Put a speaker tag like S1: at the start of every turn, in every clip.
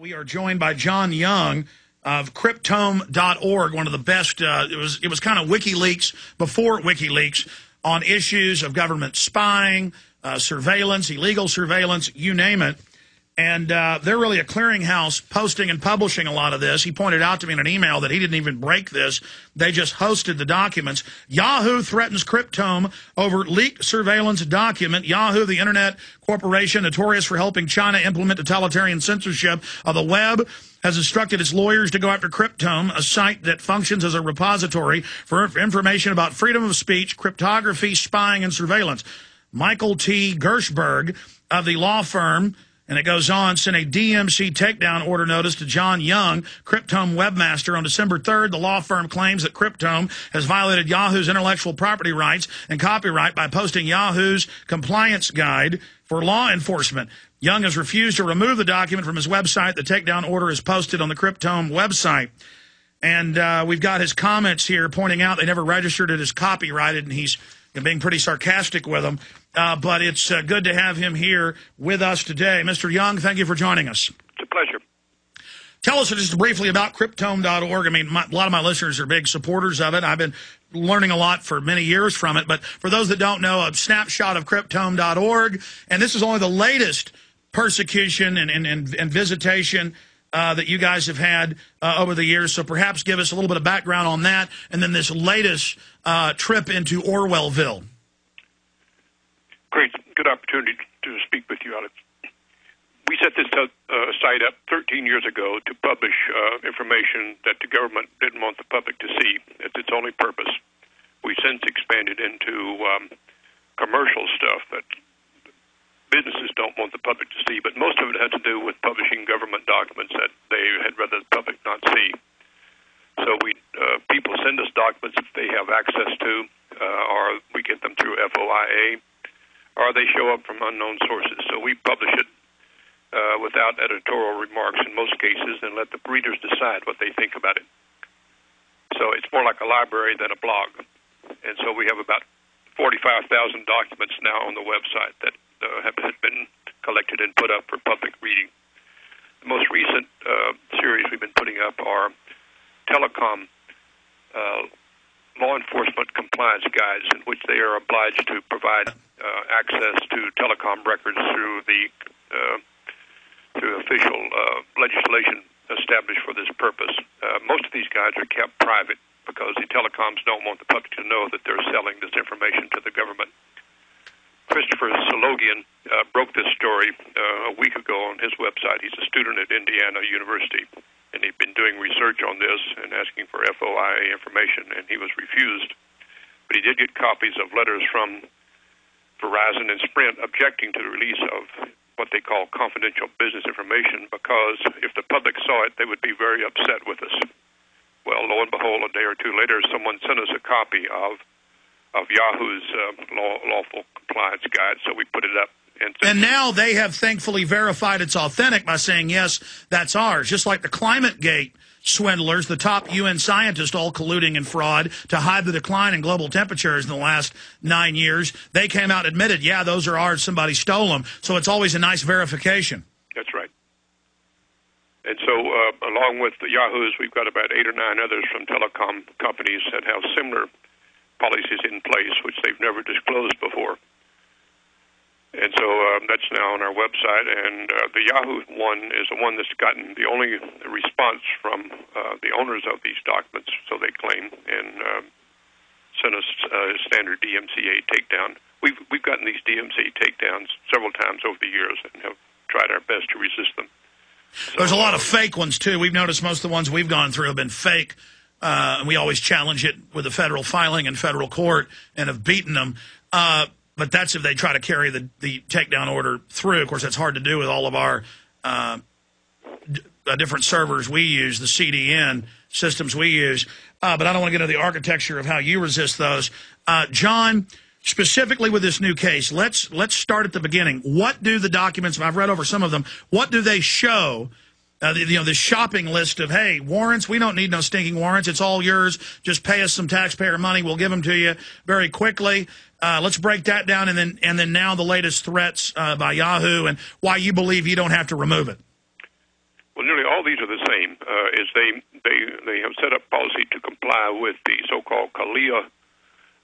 S1: We are joined by John Young of Cryptome.org, one of the best. It was kind of WikiLeaks before WikiLeaks on issues of government spying, surveillance, illegal surveillance, you name it. And they're really a clearinghouse posting and publishing a lot of this. He pointed out to me in an email that he didn't even break this. They just hosted the documents. Yahoo threatens Cryptome over leaked surveillance document. Yahoo, the internet corporation notorious for helping China implement totalitarian censorship of the web, has instructed its lawyers to go after Cryptome, a site that functions as a repository for information about freedom of speech, cryptography, spying, and surveillance. Michael T. Gershberg of the law firm, and it goes on, sent a DMC takedown order notice to John Young, Cryptome webmaster. On December 3rd, the law firm claims that Cryptome has violated Yahoo's intellectual property rights and copyright by posting Yahoo's compliance guide for law enforcement. Young has refused to remove the document from his website. The takedown order is posted on the Cryptome website. And we've got his comments here pointing out they never registered it as copyrighted, and he's being pretty sarcastic with them. But it's good to have him here with us today. Mr. Young, thank you for joining us.
S2: It's a pleasure.
S1: Tell us just briefly about Cryptome.org. I mean, a lot of my listeners are big supporters of it. I've been learning a lot for many years from it. But for those that don't know, a snapshot of Cryptome.org, and this is only the latest persecution and visitation that you guys have had over the years. So perhaps give us a little bit of background on that, and then this latest trip into Orwellville.
S2: Great. Good opportunity to speak with you, Alex. We set this site up 13 years ago to publish information that the government didn't want the public to see. It's its only purpose. We've since expanded into commercial stuff that businesses don't want the public to see, but most of it had to do with publishing government documents that they had rather the public not see. So people send us documents that they have access to, or we get them through FOIA, or they show up from unknown sources. So we publish it without editorial remarks in most cases and let the readers decide what they think about it. So it's more like a library than a blog. And so we have about 45,000 documents now on the website that have been collected and put up for public reading. The most recent series we've been putting up are telecom law enforcement compliance guides, in which they are obliged to provide access to telecom records through the through official legislation established for this purpose. Most of these guides are kept private because the telecoms don't want the public to know that they're selling this information to the government. Christopher Sologian broke this story a week ago on his website. He's a student at Indiana University, and he'd been doing research on this and asking for FOIA information, and he was refused. But he did get copies of letters from Verizon and Sprint objecting to the release of what they call confidential business information, because if the public saw it, they would be very upset with us. Well, lo and behold, a day or two later, someone sent us a copy of Yahoo's lawful compliance guide, so we put it up. And
S1: now they have thankfully verified it's authentic by saying, yes, that's ours. Just like the ClimateGate swindlers, the top UN scientists all colluding in fraud to hide the decline in global temperatures in the last 9 years. They came out and admitted, yeah, those are ours, somebody stole them. So it's always a nice verification.
S2: That's right. And so along with the Yahoos, we've got about 8 or 9 others from telecom companies that have similar policies in place, which they've never disclosed before. And so that's now on our website, and the Yahoo one is the one that's gotten the only response from the owners of these documents, so they claim, and sent us a standard DMCA takedown. We've gotten these DMCA takedowns several times over the years and have tried our best to resist them. So,
S1: there's a lot of fake ones, too. We've noticed most of the ones we've gone through have been fake, and we always challenge it with a federal filing in federal court and have beaten them. But that's if they try to carry the takedown order through. Of course, that's hard to do with all of our different servers we use, the CDN systems we use. But I don't want to get into the architecture of how you resist those. John, specifically with this new case, let's start at the beginning. What do the documents, I've read over some of them, what do they show? The shopping list of, hey, warrants, we don't need no stinking warrants. It's all yours. Just pay us some taxpayer money. We'll give them to you very quickly. Let's break that down, and then now the latest threats by Yahoo and why you believe you don't have to remove it.
S2: Well, Well, nearly all these are the same. Is they have set up policy to comply with the so-called CALIA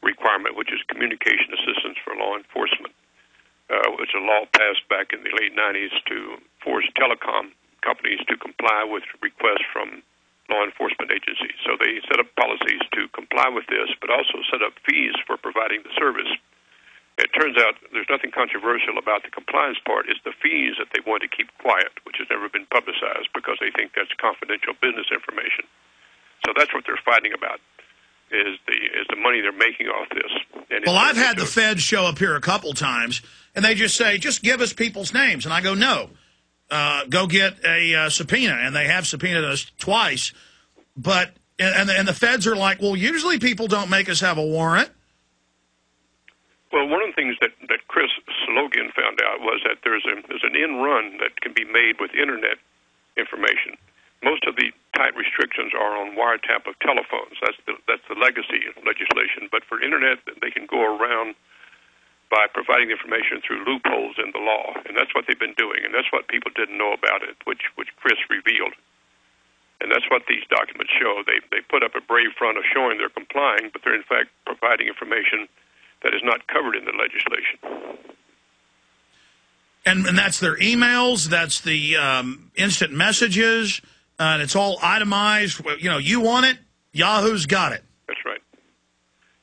S2: requirement, which is communication assistance for law enforcement. It's a law passed back in the late 90s to force telecom companies to comply with requests from law enforcement agencies. So they set up policies to comply with this, but also set up fees for providing the service. It turns out there's nothing controversial about the compliance part. It's the fees that they want to keep quiet, which has never been publicized because they think that's confidential business information. So that's what they're fighting about, is the money they're making off this. And
S1: well, I've had the feds show up here a couple times, and they just say, just give us people's names. And I go, no, go get a subpoena. And they have subpoenaed us twice. But and the feds are like, well, usually people don't make us have a warrant.
S2: Well, one of the things that Chris Slogan found out was that there's an end run that can be made with Internet information. Most of the tight restrictions are on wiretap of telephones. That's the legacy legislation. But for Internet, they can go around by providing information through loopholes in the law, and that's what they've been doing, and that's what people didn't know about it, which Chris revealed. And that's what these documents show. They put up a brave front of showing they're complying, but they're in fact providing information that is not covered in the legislation.
S1: And that's their emails, that's the instant messages, and it's all itemized. You know, you want it, Yahoo's got it.
S2: That's right.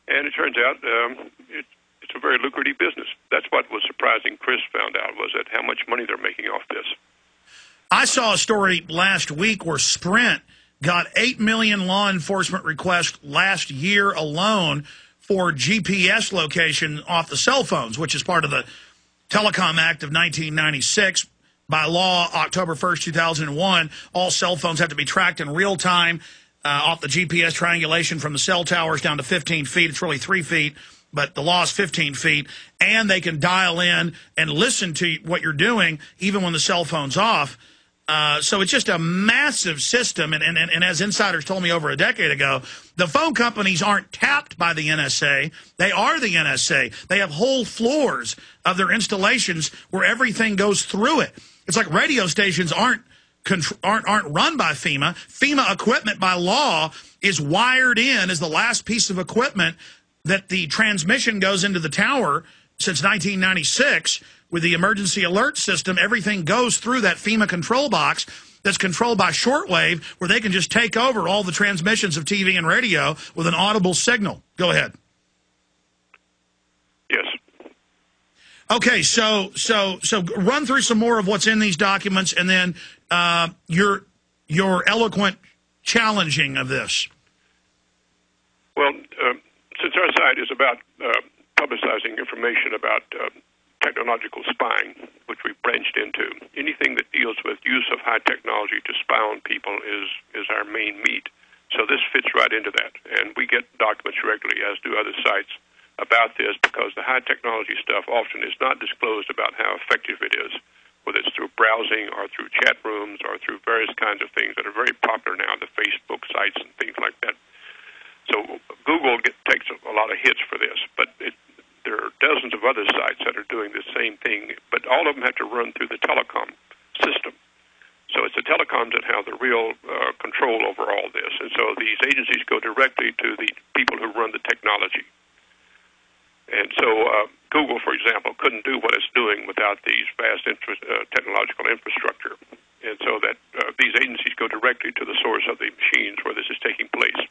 S2: And it turns out it's a very lucrative business. That's what was surprising Chris found out, was that how much money they're making off this.
S1: I saw a story last week where Sprint got 8 million law enforcement requests last year alone for GPS location off the cell phones, which is part of the Telecom Act of 1996. By law, October 1st, 2001, all cell phones have to be tracked in real time off the GPS triangulation from the cell towers down to 15 feet. It's really 3 feet, but the law is 15 feet. And they can dial in and listen to what you're doing even when the cell phone's off. So it's just a massive system, and as insiders told me over a decade ago, the phone companies aren't tapped by the NSA. They are the NSA. They have whole floors of their installations where everything goes through it. It's like radio stations aren't run by FEMA. FEMA equipment by law is wired in as the last piece of equipment that the transmission goes into the tower since 1996. With the emergency alert system, everything goes through that FEMA control box that's controlled by shortwave, where they can just take over all the transmissions of TV and radio with an audible signal. Go ahead.
S2: Yes.
S1: Okay, so run through some more of what's in these documents, and then your eloquent challenging of this.
S2: Well, since our side is about publicizing information about technological spying, which we've branched into, anything that deals with use of high technology to spy on people is our main meat. So this fits right into that. And we get documents regularly, as do other sites, about this, because the high technology stuff often is not disclosed about how effective it is, whether it's through browsing or through chat rooms or through various kinds of things that are very popular now, the Facebook sites and things like that. So Google takes a lot of hits for this, but there are dozens of other sites that are doing the same thing, but all of them have to run through the telecom system. So it's the telecoms that have the real control over all this. And so these agencies go directly to the people who run the technology. And so Google, for example, couldn't do what it's doing without these vast technological infrastructure. And so that these agencies go directly to the source of the machines where this is taking place.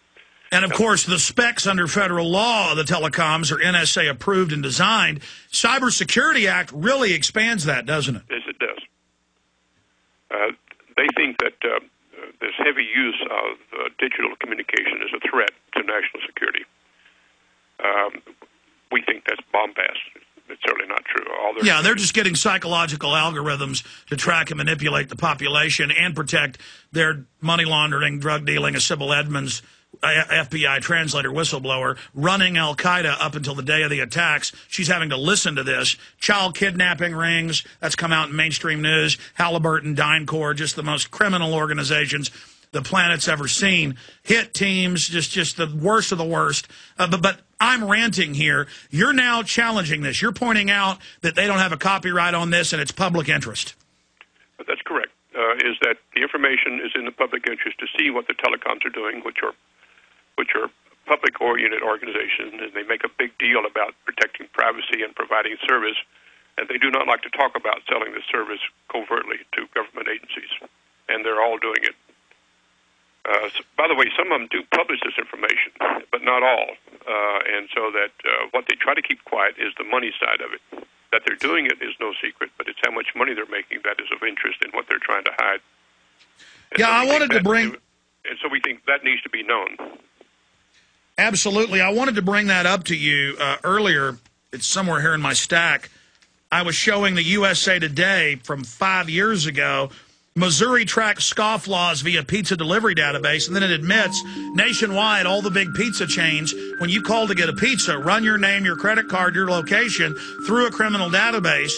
S1: And, of course, the specs under federal law of the telecoms are NSA approved and designed. Cybersecurity Act really expands that, doesn't it?
S2: Yes, it does. They think that this heavy use of digital communication is a threat to national security. We think that's bombast. It's certainly not true.
S1: They're just getting psychological algorithms to track and manipulate the population and protect their money laundering, drug dealing, as Sybil Edmonds, FBI translator, whistleblower, running al-Qaeda up until the day of the attacks. She's having to listen to this. Child kidnapping rings, that's come out in mainstream news. Halliburton, DynCorp, just the most criminal organizations the planet's ever seen. Hit teams, just the worst of the worst. But I'm ranting here. You're now challenging this. You're pointing out that they don't have a copyright on this and it's public interest.
S2: That's correct. is that the information is in the public interest to see what the telecoms are doing, which are public-oriented organizations, and they make a big deal about protecting privacy and providing service, and they do not like to talk about selling the service covertly to government agencies, and they're all doing it. By the way, some of them do publish this information, but not all, and so that what they try to keep quiet is the money side of it. That they're doing it is no secret, but it's how much money they're making that is of interest in what they're trying to hide. And
S1: yeah,
S2: so
S1: I wanted to bring...
S2: And so we think that needs to be known.
S1: Absolutely. I wanted to bring that up to you earlier. It's somewhere here in my stack. I was showing the USA Today from 5 years ago. Missouri tracks scofflaws via pizza delivery database, and then it admits nationwide all the big pizza chains, when you call to get a pizza, run your name, your credit card, your location through a criminal database.